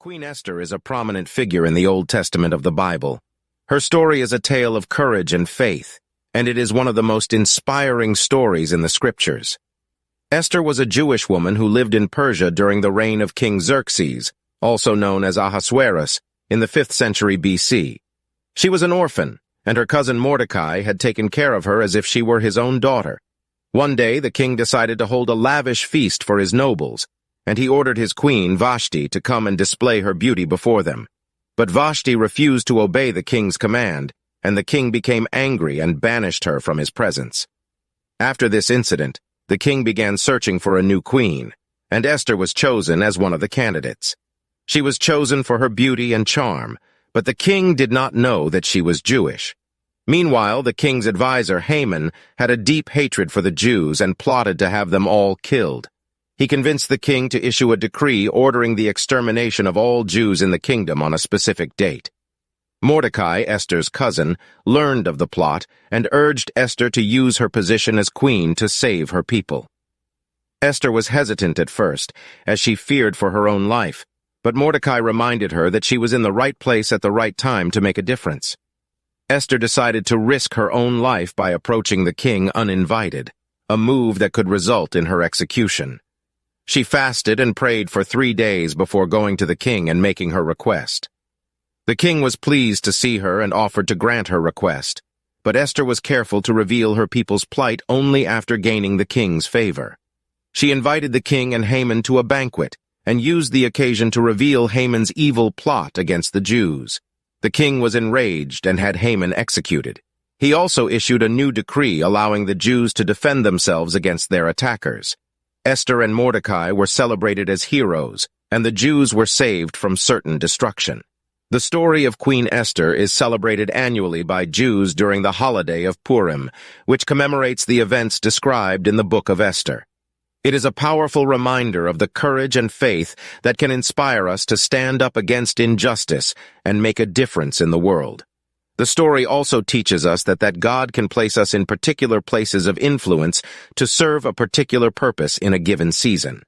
Queen Esther is a prominent figure in the Old Testament of the Bible. Her story is a tale of courage and faith, and it is one of the most inspiring stories in the scriptures. Esther was a Jewish woman who lived in Persia during the reign of King Xerxes, also known as Ahasuerus, in the 5th century BC. She was an orphan, and her cousin Mordecai had taken care of her as if she were his own daughter. One day, the king decided to hold a lavish feast for his nobles, and he ordered his queen, Vashti, to come and display her beauty before them. But Vashti refused to obey the king's command, and the king became angry and banished her from his presence. After this incident, the king began searching for a new queen, and Esther was chosen as one of the candidates. She was chosen for her beauty and charm, but the king did not know that she was Jewish. Meanwhile, the king's advisor, Haman, had a deep hatred for the Jews and plotted to have them all killed. He convinced the king to issue a decree ordering the extermination of all Jews in the kingdom on a specific date. Mordecai, Esther's cousin, learned of the plot and urged Esther to use her position as queen to save her people. Esther was hesitant at first, as she feared for her own life, but Mordecai reminded her that she was in the right place at the right time to make a difference. Esther decided to risk her own life by approaching the king uninvited, a move that could result in her execution. She fasted and prayed for 3 days before going to the king and making her request. The king was pleased to see her and offered to grant her request, but Esther was careful to reveal her people's plight only after gaining the king's favor. She invited the king and Haman to a banquet and used the occasion to reveal Haman's evil plot against the Jews. The king was enraged and had Haman executed. He also issued a new decree allowing the Jews to defend themselves against their attackers. Esther and Mordecai were celebrated as heroes, and the Jews were saved from certain destruction. The story of Queen Esther is celebrated annually by Jews during the holiday of Purim, which commemorates the events described in the Book of Esther. It is a powerful reminder of the courage and faith that can inspire us to stand up against injustice and make a difference in the world. The story also teaches us that God can place us in particular places of influence to serve a particular purpose in a given season.